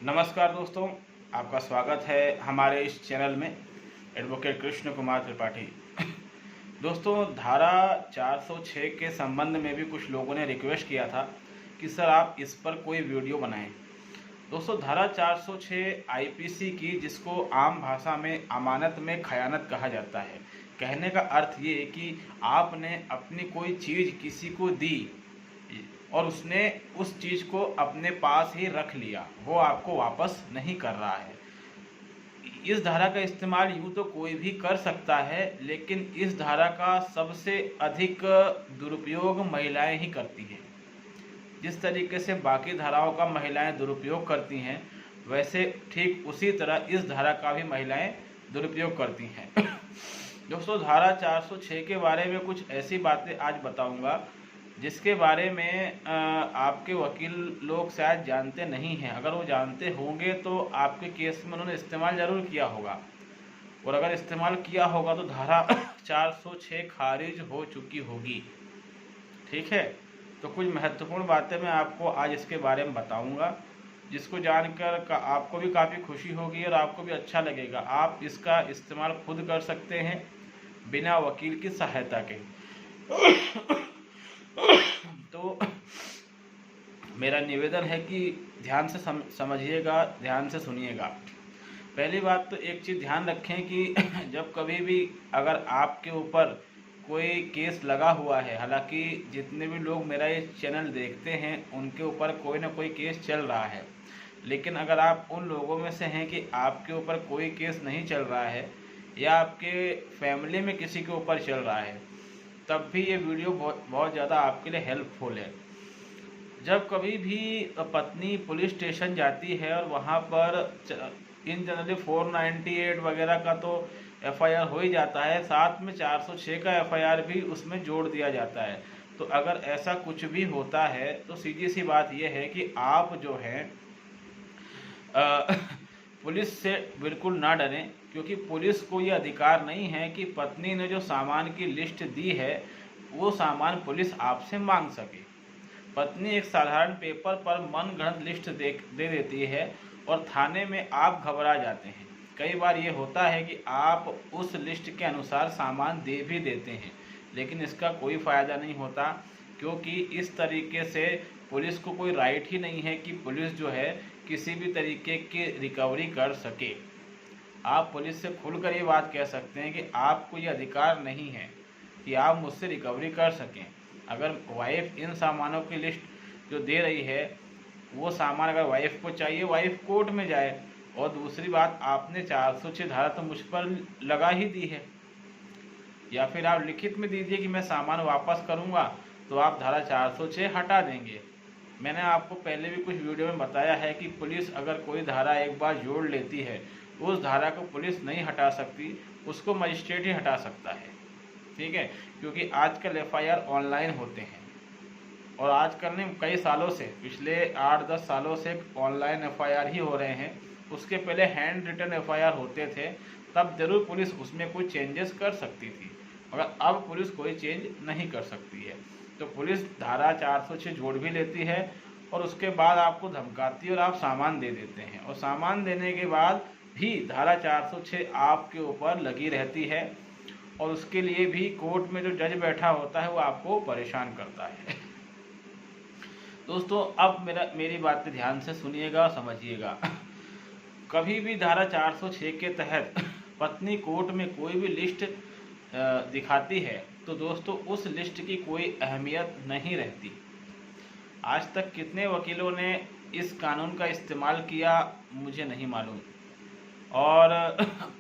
नमस्कार दोस्तों, आपका स्वागत है हमारे इस चैनल में। एडवोकेट कृष्ण कुमार त्रिपाठी। दोस्तों, धारा 406 के संबंध में भी कुछ लोगों ने रिक्वेस्ट किया था कि सर आप इस पर कोई वीडियो बनाएं। दोस्तों, धारा 406 आईपीसी की, जिसको आम भाषा में अमानत में खयानत कहा जाता है। कहने का अर्थ ये कि आपने अपनी कोई चीज़ किसी को दी और उसने उस चीज़ को अपने पास ही रख लिया, वो आपको वापस नहीं कर रहा है। इस धारा का इस्तेमाल यूँ तो कोई भी कर सकता है, लेकिन इस धारा का सबसे अधिक दुरुपयोग महिलाएं ही करती हैं। जिस तरीके से बाकी धाराओं का महिलाएं दुरुपयोग करती हैं, वैसे ठीक उसी तरह इस धारा का भी महिलाएं दुरुपयोग करती हैं। दोस्तों, धारा 406 के बारे में कुछ ऐसी बातें आज बताऊंगा जिसके बारे में आपके वकील लोग शायद जानते नहीं हैं। अगर वो जानते होंगे तो आपके केस में उन्होंने इस्तेमाल ज़रूर किया होगा, और अगर इस्तेमाल किया होगा तो धारा 406 खारिज हो चुकी होगी। ठीक है, तो कुछ महत्वपूर्ण बातें मैं आपको आज इसके बारे में बताऊंगा, जिसको जानकर आपको भी काफ़ी खुशी होगी और आपको भी अच्छा लगेगा। आप इसका इस्तेमाल खुद कर सकते हैं बिना वकील की सहायता के। तो मेरा निवेदन है कि ध्यान से समझिएगा, ध्यान से सुनिएगा। पहली बात तो एक चीज़ ध्यान रखें कि जब कभी भी अगर आपके ऊपर कोई केस लगा हुआ है, हालांकि जितने भी लोग मेरा ये चैनल देखते हैं उनके ऊपर कोई ना कोई केस चल रहा है, लेकिन अगर आप उन लोगों में से हैं कि आपके ऊपर कोई केस नहीं चल रहा है या आपके फैमिली में किसी के ऊपर चल रहा है, तब भी ये वीडियो बहुत ज़्यादा आपके लिए हेल्पफुल है। जब कभी भी पत्नी पुलिस स्टेशन जाती है और वहाँ पर इन जनरली 498 वगैरह का तो एफआईआर हो ही जाता है, साथ में 406 का एफआईआर भी उसमें जोड़ दिया जाता है। तो अगर ऐसा कुछ भी होता है तो सीधी सी बात यह है कि आप जो है पुलिस से बिल्कुल ना डरें, क्योंकि पुलिस को ये अधिकार नहीं है कि पत्नी ने जो सामान की लिस्ट दी है वो सामान पुलिस आपसे मांग सके। पत्नी एक साधारण पेपर पर मनगढ़ंत लिस्ट दे देती है और थाने में आप घबरा जाते हैं। कई बार ये होता है कि आप उस लिस्ट के अनुसार सामान दे भी देते हैं, लेकिन इसका कोई फ़ायदा नहीं होता, क्योंकि इस तरीके से पुलिस को कोई राइट ही नहीं है कि पुलिस जो है किसी भी तरीके की रिकवरी कर सके। आप पुलिस से खुलकर ये बात कह सकते हैं कि आपको ये अधिकार नहीं है कि आप मुझसे रिकवरी कर सकें। अगर वाइफ इन सामानों की लिस्ट जो दे रही है, वो सामान अगर वाइफ को चाहिए, वाइफ कोर्ट में जाए। और दूसरी बात, आपने 406 धारा तो मुझ पर लगा ही दी है, या फिर आप लिखित में दीजिए कि मैं सामान वापस करूंगा, तो आप धारा 406 हटा देंगे। मैंने आपको पहले भी कुछ वीडियो में बताया है कि पुलिस अगर कोई धारा एक बार जोड़ लेती है, उस धारा को पुलिस नहीं हटा सकती, उसको मजिस्ट्रेट ही हटा सकता है। ठीक है, क्योंकि आजकल एफआईआर ऑनलाइन होते हैं, और आजकल ने कई सालों से, पिछले 8-10 सालों से ऑनलाइन एफआईआर ही हो रहे हैं। उसके पहले हैंड रिटन एफआईआर होते थे, तब जरूर पुलिस उसमें कुछ चेंजेस कर सकती थी, मगर अब पुलिस कोई चेंज नहीं कर सकती है। तो पुलिस धारा 406 जोड़ भी लेती है और उसके बाद आपको धमकाती है और आप सामान दे देते हैं, और सामान देने के बाद भी धारा 406 आपके ऊपर लगी रहती है, और उसके लिए भी कोर्ट में जो जज बैठा होता है वो आपको परेशान करता है। दोस्तों, अब मेरी बात पे ध्यान से सुनिएगा और समझिएगा। कभी भी धारा 406 के तहत पत्नी कोर्ट में कोई भी लिस्ट दिखाती है तो दोस्तों उस लिस्ट की कोई अहमियत नहीं रहती। आज तक कितने वकीलों ने इस कानून का इस्तेमाल किया मुझे नहीं मालूम, और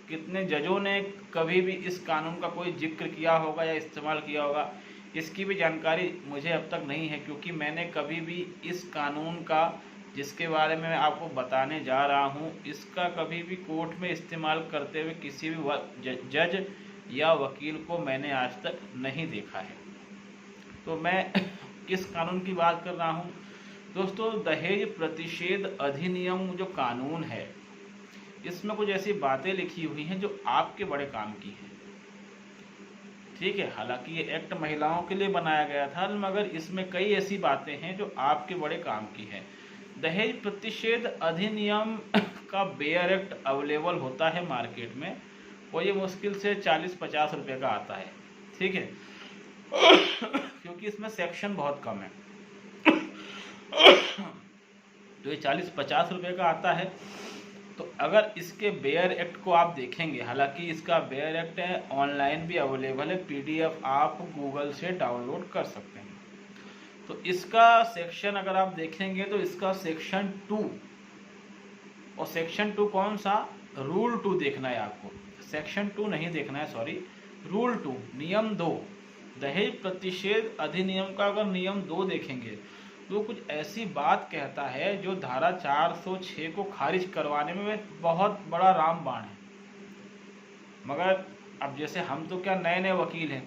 कितने जजों ने कभी भी इस कानून का कोई जिक्र किया होगा या इस्तेमाल किया होगा, इसकी भी जानकारी मुझे अब तक नहीं है, क्योंकि मैंने कभी भी इस कानून का, जिसके बारे में मैं आपको बताने जा रहा हूँ, इसका कभी भी कोर्ट में इस्तेमाल करते हुए किसी भी जज या वकील को मैंने आज तक नहीं देखा है। तो मैं किस कानून की बात कर रहा हूँ दोस्तों? दहेज प्रतिषेध अधिनियम जो कानून है, इसमें कुछ ऐसी बातें लिखी हुई हैं जो आपके बड़े काम की हैं। ठीक है, हालांकि ये एक्ट महिलाओं के लिए बनाया गया था, मगर इसमें कई ऐसी बातें हैं जो आपके बड़े काम की हैं। दहेज प्रतिषेध अधिनियम का बेयर एक्ट अवेलेबल होता है मार्केट में, और ये मुश्किल से 40-50 रुपये का आता है, ठीक है, क्योंकि इसमें सेक्शन बहुत कम है। तो ये 40-50 रुपये का आता है। तो अगर इसके बेयर एक्ट को आप देखेंगे, हालांकि इसका बेयर एक्ट है, ऑनलाइन भी अवेलेबल है, PDF आप गूगल से डाउनलोड कर सकते हैं। तो इसका सेक्शन अगर आप देखेंगे तो इसका सेक्शन 2, और सेक्शन 2 कौन सा, रूल 2 देखना है आपको, सेक्शन 2 नहीं देखना है, सॉरी, रूल 2 नियम 2 दहेज प्रतिषेध अधिनियम का अगर नियम 2 देखेंगे तो कुछ ऐसी बात कहता है जो धारा 406 को खारिज करवाने में बहुत बड़ा रामबाण है। मगर अब जैसे हम तो क्या नए नए वकील हैं,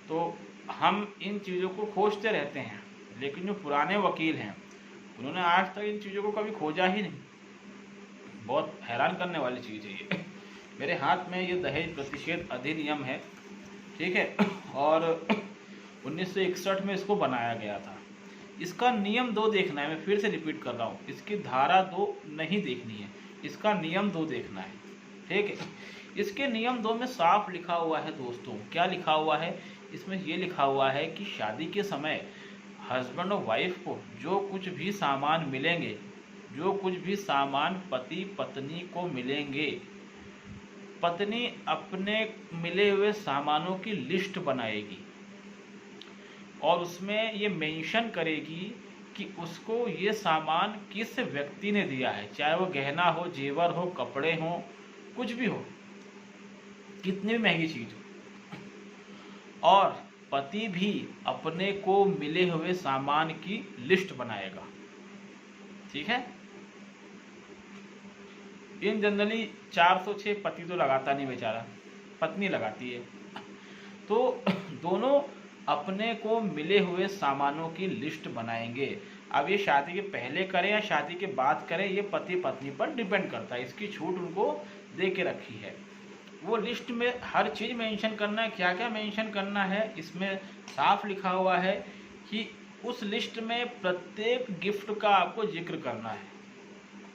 तो हम इन चीज़ों को खोजते रहते हैं, लेकिन जो पुराने वकील हैं उन्होंने आज तक इन चीज़ों को कभी खोजा ही नहीं। बहुत हैरान करने वाली चीज़ है ये। मेरे हाथ में ये दहेज प्रतिषेध अधिनियम है, ठीक है, और 1961 में इसको बनाया गया था। इसका नियम 2 देखना है, मैं फिर से रिपीट कर रहा हूँ, इसकी धारा 2 नहीं देखनी है, इसका नियम 2 देखना है, ठीक है। इसके नियम 2 में साफ लिखा हुआ है दोस्तों, क्या लिखा हुआ है, इसमें ये लिखा हुआ है कि शादी के समय हस्बैंड और वाइफ को जो कुछ भी सामान मिलेंगे, जो कुछ भी सामान पति पत्नी को मिलेंगे, पत्नी अपने मिले हुए सामानों की लिस्ट बनाएगी और उसमें ये मेंशन करेगी कि उसको ये सामान किस व्यक्ति ने दिया है, चाहे वो गहना हो, जेवर हो, कपड़े हो, कुछ भी हो, कितनी भी महंगी चीज हो, और पति भी अपने को मिले हुए सामान की लिस्ट बनाएगा, ठीक है। इन जनरली 406 पति तो लगाता नहीं बेचारा, पत्नी लगाती है। तो दोनों अपने को मिले हुए सामानों की लिस्ट बनाएंगे। अब ये शादी के पहले करें या शादी के बाद करें, ये पति पत्नी पर डिपेंड करता है, इसकी छूट उनको दे के रखी है। वो लिस्ट में हर चीज़ मेंशन करना है, क्या क्या मेंशन करना है, इसमें साफ लिखा हुआ है कि उस लिस्ट में प्रत्येक गिफ्ट का आपको जिक्र करना है।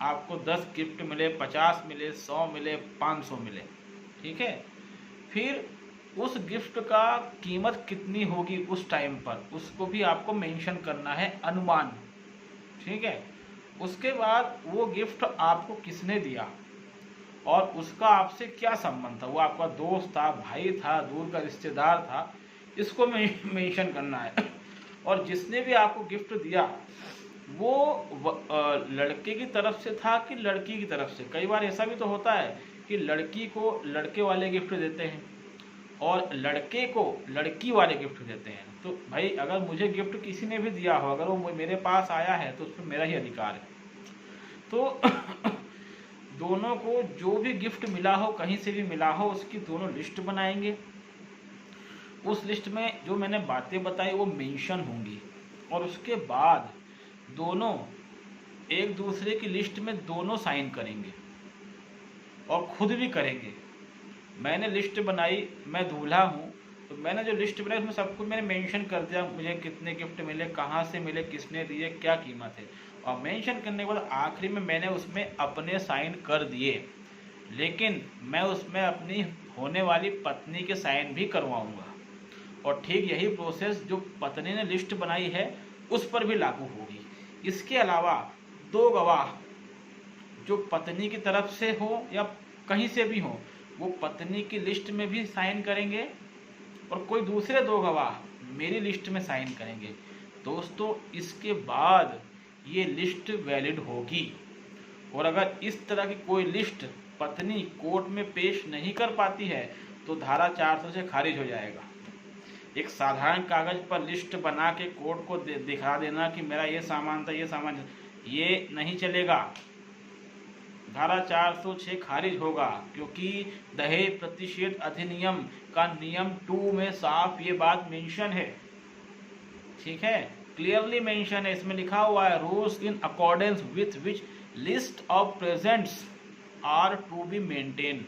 आपको 10 गिफ्ट मिले, 50 मिले, 100 मिले, 500 मिले, ठीक है। फिर उस गिफ्ट का कीमत कितनी होगी उस टाइम पर, उसको भी आपको मेंशन करना है, अनुमान, ठीक है। उसके बाद वो गिफ्ट आपको किसने दिया और उसका आपसे क्या संबंध था, वो आपका दोस्त था, भाई था, दूर का रिश्तेदार था, इसको मेंशन करना है। और जिसने भी आपको गिफ्ट दिया वो लड़के की तरफ से था कि लड़की की तरफ से। कई बार ऐसा भी तो होता है कि लड़की को लड़के वाले गिफ्ट देते हैं और लड़के को लड़की वाले गिफ्ट देते हैं। तो भाई अगर मुझे गिफ्ट किसी ने भी दिया हो, अगर वो मेरे पास आया है तो उसमें मेरा ही अधिकार है। तो दोनों को जो भी गिफ्ट मिला हो, कहीं से भी मिला हो, उसकी दोनों लिस्ट बनाएंगे। उस लिस्ट में जो मैंने बातें बताई वो मेंशन होंगी और उसके बाद दोनों एक दूसरे की लिस्ट में दोनों साइन करेंगे और खुद भी करेंगे। मैंने लिस्ट बनाई, मैं दूल्हा हूँ, तो मैंने जो लिस्ट बनाई उसमें सब कुछ मैंने मेंशन कर दिया, मुझे कितने गिफ्ट मिले, कहाँ से मिले, किसने दिए, क्या कीमत है। और मेंशन करने के बाद आखिरी में मैंने उसमें अपने साइन कर दिए, लेकिन मैं उसमें अपनी होने वाली पत्नी के साइन भी करवाऊँगा। और ठीक यही प्रोसेस जो पत्नी ने लिस्ट बनाई है उस पर भी लागू होगी। इसके अलावा 2 गवाह जो पत्नी की तरफ से हो या कहीं से भी हो, वो पत्नी की लिस्ट में भी साइन करेंगे और कोई दूसरे 2 गवाह मेरी लिस्ट में साइन करेंगे। दोस्तों इसके बाद ये लिस्ट वैलिड होगी। और अगर इस तरह की कोई लिस्ट पत्नी कोर्ट में पेश नहीं कर पाती है तो धारा 400 से खारिज हो जाएगा। एक साधारण कागज पर लिस्ट बना के कोर्ट को दिखा देना कि मेरा ये सामान था, ये सामान, ये नहीं चलेगा, धारा 406 खारिज होगा, क्योंकि दहेज प्रतिषेध अधिनियम का नियम 2 में साफ ये बात मेंशन है, ठीक है, क्लियरली मेंशन है। इसमें लिखा हुआ है rules in accordance with which list of presents are to be maintain.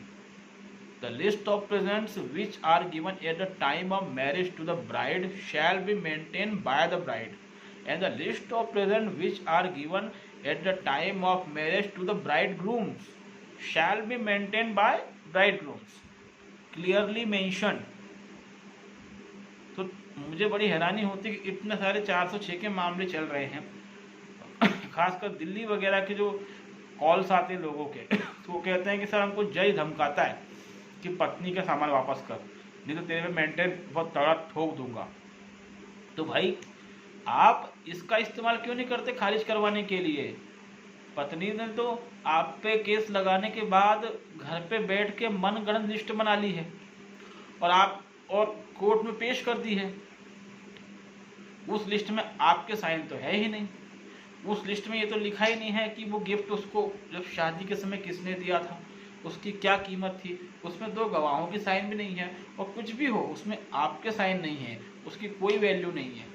The list of presents which are given at the time of marriage to the bride shall be maintained by the bride, and the list of presents which are given at the time of marriage to the bridegrooms shall be maintained by bridegrooms, clearly mention. तो मुझे बड़ी हैरानी होती है कि इतने सारे 406 के मामले चल रहे हैं, खासकर दिल्ली वगैरह के जो कॉल्स आते हैं लोगों के, तो वो कहते हैं कि सर हमको जज धमकाता है कि पत्नी का सामान वापस कर, नहीं तो तेरे पे मेंटेन बहुत तगड़ा ठोक दूंगा। तो भाई आप इसका इस्तेमाल क्यों नहीं करते खारिज करवाने के लिए? पत्नी ने तो आप पे केस लगाने के बाद घर पे बैठ के मनगढ़ंत लिस्ट बना ली है और कोर्ट में पेश कर दी है। उस लिस्ट में आपके साइन तो है ही नहीं। उस लिस्ट में ये तो लिखा ही नहीं है कि वो गिफ्ट उसको जब शादी के समय किसने दिया था, उसकी क्या कीमत थी, उसमें 2 गवाहों की साइन भी नहीं है, और कुछ भी हो उसमें आपके साइन नहीं है, उसकी कोई वैल्यू नहीं है,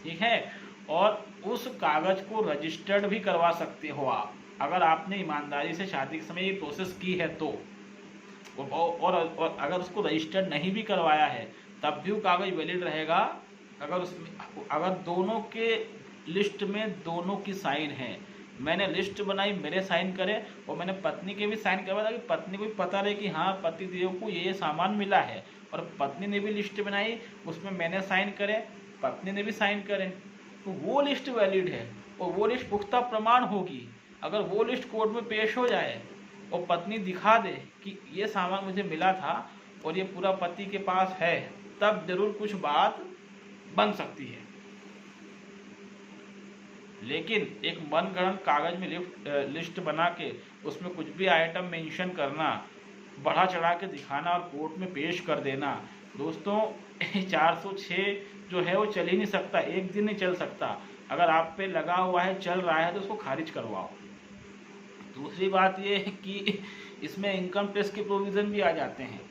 ठीक है। और उस कागज को रजिस्टर्ड भी करवा सकते हो आप, अगर आपने ईमानदारी से शादी के समय ये प्रोसेस की है तो। और अगर उसको रजिस्टर्ड नहीं भी करवाया है तब भी वो कागज वैलिड रहेगा, अगर दोनों के लिस्ट में दोनों की साइन है। मैंने लिस्ट बनाई, मेरे साइन करे, और मैंने पत्नी के भी साइन करवाया ताकि पत्नी को भी पता रहे कि हाँ पति देव को ये सामान मिला है, और पत्नी ने भी लिस्ट बनाई, उसमें मैंने साइन करे, पत्नी ने भी साइन करे, तो वो लिस्ट वैलिड है और वो लिस्ट पुख्ता प्रमाण होगी। अगर वो लिस्ट कोर्ट में पेश हो जाए और पत्नी दिखा दे कि ये सामान मुझे मिला था और ये पूरा पति के पास है, तब जरूर कुछ बात बन सकती है। लेकिन एक मनगढ़ंत कागज में लिस्ट बना के उसमें कुछ भी आइटम मेंशन करना, बढ़ा चढ़ा के दिखाना और कोर्ट में पेश कर देना, दोस्तों 406 जो है वो चल ही नहीं सकता, एक दिन नहीं चल सकता। अगर आप पे लगा हुआ है, चल रहा है, तो उसको खारिज करवाओ। दूसरी बात ये है कि इसमें इनकम टैक्स के प्रोविज़न भी आ जाते हैं।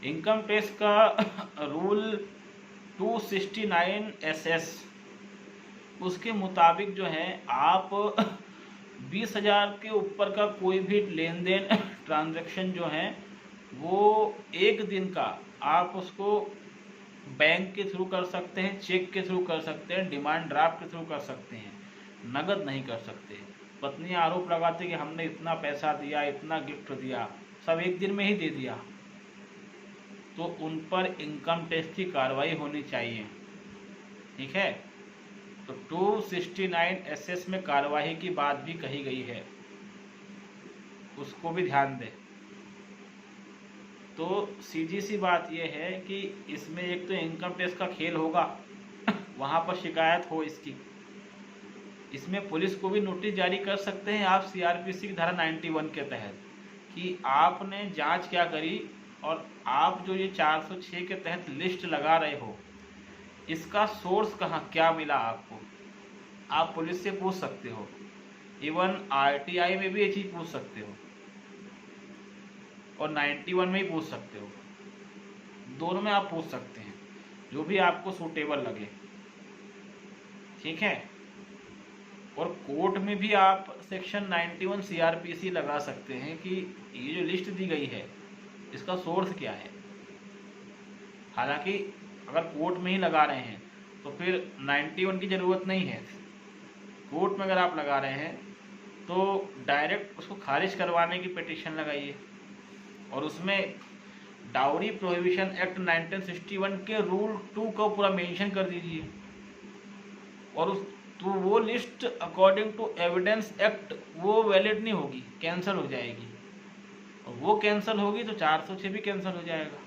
इनकम टैक्स का रूल 269 SS, उसके मुताबिक जो है आप 20,000 के ऊपर का कोई भी लेन देन ट्रांजैक्शन जो है वो एक दिन का आप उसको बैंक के थ्रू कर सकते हैं, चेक के थ्रू कर सकते हैं, डिमांड ड्राफ्ट के थ्रू कर सकते हैं, नगद नहीं कर सकते। पत्नी आरोप लगाती कि हमने इतना पैसा दिया, इतना गिफ्ट दिया, सब एक दिन में ही दे दिया, तो उन पर इनकम टैक्स की कार्रवाई होनी चाहिए, ठीक है। तो 269 SS में कार्रवाई की बात भी कही गई है, उसको भी ध्यान दें। तो सीधी सी बात यह है कि इसमें एक तो इनकम टैक्स का खेल होगा, वहाँ पर शिकायत हो इसकी। इसमें पुलिस को भी नोटिस जारी कर सकते हैं आप CRPC की धारा 91 के तहत कि आपने जांच क्या करी और आप जो ये 406 के तहत लिस्ट लगा रहे हो, इसका सोर्स कहाँ, क्या मिला आपको, आप पुलिस से पूछ सकते हो। इवन RTI में भी ये चीज़ पूछ सकते हो और 91 में ही पूछ सकते हो, दोनों में आप पूछ सकते हैं, जो भी आपको सूटेबल लगे, ठीक है। और कोर्ट में भी आप सेक्शन 91 CRPC लगा सकते हैं कि ये जो लिस्ट दी गई है इसका सोर्स क्या है। हालांकि अगर कोर्ट में ही लगा रहे हैं तो फिर 91 की ज़रूरत नहीं है। कोर्ट में अगर आप लगा रहे हैं तो डायरेक्ट उसको खारिज करवाने की पिटीशन लगाइए और उसमें डाउरी प्रोहिबिशन एक्ट 1961 के रूल 2 को पूरा मेंशन कर दीजिए, और तो वो list according to evidence act वो वैलिड नहीं होगी, कैंसिल हो जाएगी, और वो कैंसिल होगी तो 406 भी कैंसिल हो जाएगा।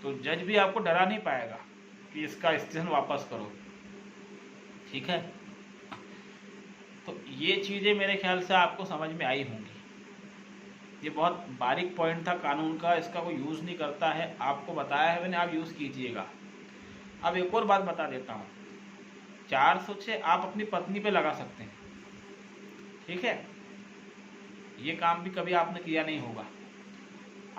तो जज भी आपको डरा नहीं पाएगा कि इसका स्टेशन वापस करो, ठीक है। तो ये चीज़ें मेरे ख्याल से आपको समझ में आई होंगी। ये बहुत बारीक पॉइंट था कानून का, इसका कोई यूज़ नहीं करता है, आपको बताया है मैंने, आप यूज़ कीजिएगा। अब एक और बात बता देता हूँ, 406 आप अपनी पत्नी पे लगा सकते हैं, ठीक है। ये काम भी कभी आपने किया नहीं होगा।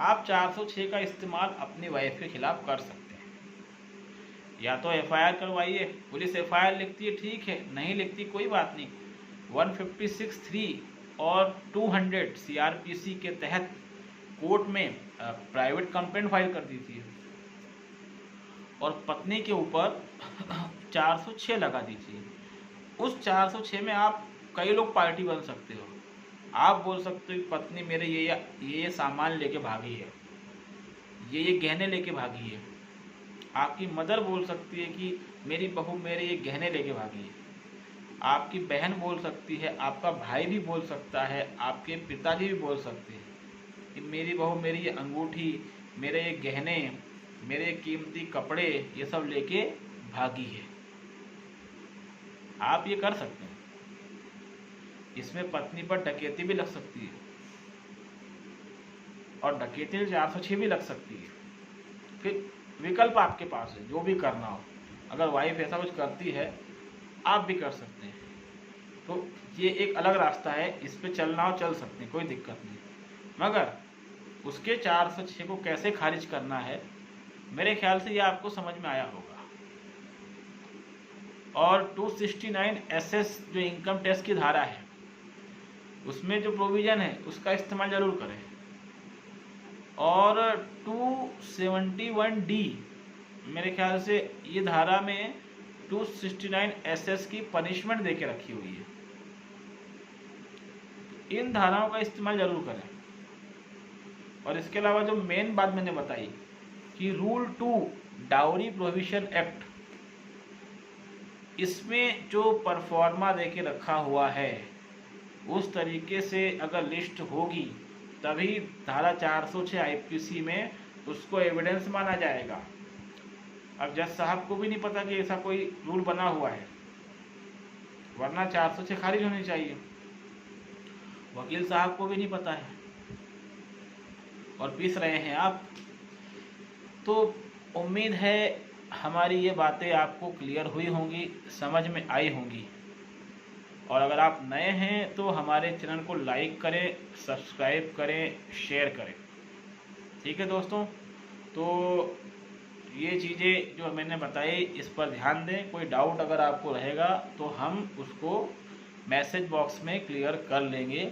आप 406 का इस्तेमाल अपनी वाइफ के खिलाफ कर सकते हैं। या तो FIR करवाइए, पुलिस FIR लिखती है ठीक है, नहीं लिखती कोई बात नहीं, 156(3) और 200 CRPC के तहत कोर्ट में प्राइवेट कंप्लेंट फाइल कर दीजिए और पत्नी के ऊपर 406 लगा दीजिए। उस 406 में आप कई लोग पार्टी बन सकते हो। आप बोल सकते हो कि पत्नी मेरे ये सामान लेके भागी है, ये गहने लेके भागी है। आपकी मदर बोल सकती है कि मेरी बहू मेरे ये गहने लेके भागी है। आपकी बहन बोल सकती है, आपका भाई भी बोल सकता है, आपके पिताजी भी बोल सकते हैं कि मेरी बहू मेरी ये अंगूठी, मेरे ये गहने, मेरे ये कीमती कपड़े ये सब लेके भागी है। आप ये कर सकते हैं। इसमें पत्नी पर डकैती भी लग सकती है और डकैती 406 भी लग सकती है। फिर विकल्प आपके पास है, जो भी करना हो। अगर वाइफ ऐसा कुछ करती है आप भी कर सकते हैं। तो ये एक अलग रास्ता है, इस पे चलना हो चल सकते हैं, कोई दिक्कत नहीं। मगर उसके 406 को कैसे खारिज करना है, मेरे ख्याल से ये आपको समझ में आया होगा। और 269 SS जो इनकम टैक्स की धारा है, उसमें जो प्रोविज़न है उसका इस्तेमाल ज़रूर करें। और 271D मेरे ख्याल से ये धारा में 269 SS की पनिशमेंट देके रखी हुई है। इन धाराओं का इस्तेमाल जरूर करें। और इसके अलावा जो मेन बात मैंने बताई कि रूल 2 डाउरी प्रोहिबिशन एक्ट, इसमें जो परफॉर्मा देके रखा हुआ है उस तरीके से अगर लिस्ट होगी तभी धारा 406 IPC में उसको एविडेंस माना जाएगा। अब जज साहब को भी नहीं पता कि ऐसा कोई रूल बना हुआ है, वरना 406 खारिज होनी चाहिए। वकील साहब को भी नहीं पता है और पीस रहे हैं आप। तो उम्मीद है हमारी ये बातें आपको क्लियर हुई होंगी, समझ में आई होंगी। और अगर आप नए हैं तो हमारे चैनल को लाइक करें, सब्सक्राइब करें, शेयर करें। ठीक है दोस्तों, तो ये चीज़ें जो मैंने बताई इस पर ध्यान दें। कोई डाउट अगर आपको रहेगा तो हम उसको मैसेज बॉक्स में क्लियर कर लेंगे।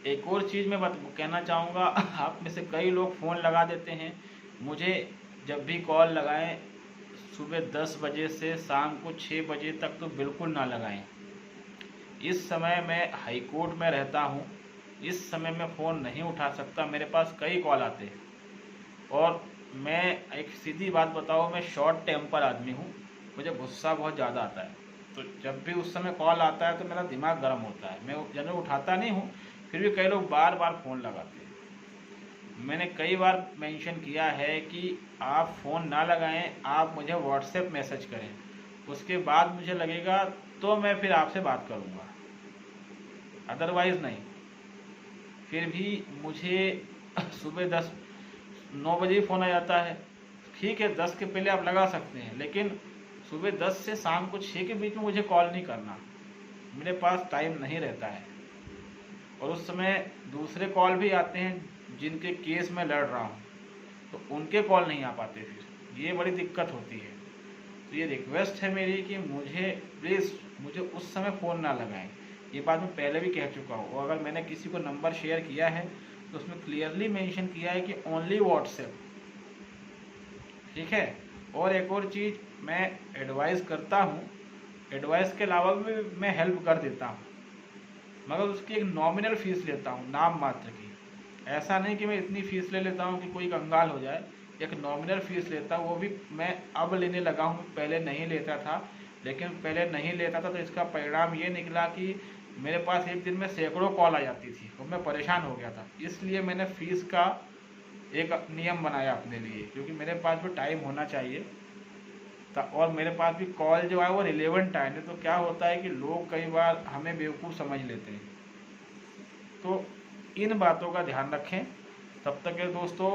एक और चीज़ मैं कहना चाहूँगा, आप में से कई लोग फ़ोन लगा देते हैं मुझे। जब भी कॉल लगाएं सुबह 10 बजे से शाम को 6 बजे तक तो बिल्कुल ना लगाएं। इस समय मैं हाई कोर्ट में रहता हूँ, इस समय मैं फ़ोन नहीं उठा सकता, मेरे पास कई कॉल आते हैं। और मैं एक सीधी बात बताऊँ, मैं शॉर्ट टेम्पर आदमी हूँ, मुझे गुस्सा बहुत ज़्यादा आता है। तो जब भी उस समय कॉल आता है तो मेरा दिमाग गर्म होता है, मैं जनरल उठाता नहीं हूँ, फिर भी कई लोग बार बार फ़ोन लगाते हैं। मैंने कई बार मेंशन किया है कि आप फ़ोन ना लगाएं, आप मुझे व्हाट्सएप मैसेज करें, उसके बाद मुझे लगेगा तो मैं फिर आपसे बात करूँगा, अदरवाइज़ नहीं। फिर भी मुझे सुबह 9 बजे फ़ोन आ जाता है। ठीक है, 10 के पहले आप लगा सकते हैं, लेकिन सुबह 10 से शाम को 6 के बीच में मुझे कॉल नहीं करना, मेरे पास टाइम नहीं रहता है। और उस समय दूसरे कॉल भी आते हैं जिनके केस में लड़ रहा हूँ, तो उनके कॉल नहीं आ पाते, फिर ये बड़ी दिक्कत होती है। तो ये रिक्वेस्ट है मेरी कि मुझे प्लीज़ मुझे उस समय फ़ोन ना लगाएं। ये बात मैं पहले भी कह चुका हूँ। और अगर मैंने किसी को नंबर शेयर किया है तो उसमें क्लियरली मेंशन किया है कि ओनली व्हाट्सएप। ठीक है। और एक और चीज़ मैं एडवाइस करता हूँ, एडवाइस के अलावा भी मैं हेल्प कर देता हूँ, मगर उसकी एक नॉमिनल फ़ीस लेता हूँ, नाम मात्र की। ऐसा नहीं कि मैं इतनी फ़ीस ले लेता हूँ कि कोई कंगाल हो जाए, एक नॉमिनल फ़ीस लेता हूँ। वो भी मैं अब लेने लगा हूँ, पहले नहीं लेता था। लेकिन पहले नहीं लेता था तो इसका परिणाम ये निकला कि मेरे पास एक दिन में सैकड़ों कॉल आ जाती थी और मैं परेशान हो गया था। इसलिए मैंने फ़ीस का एक नियम बनाया अपने लिए, क्योंकि मेरे पास भी टाइम होना चाहिए और मेरे पास भी कॉल जो है वो रिलेवेंट टाइम है। तो क्या होता है कि लोग कई बार हमें बेवकूफ़ समझ लेते हैं। तो इन बातों का ध्यान रखें। तब तक के दोस्तों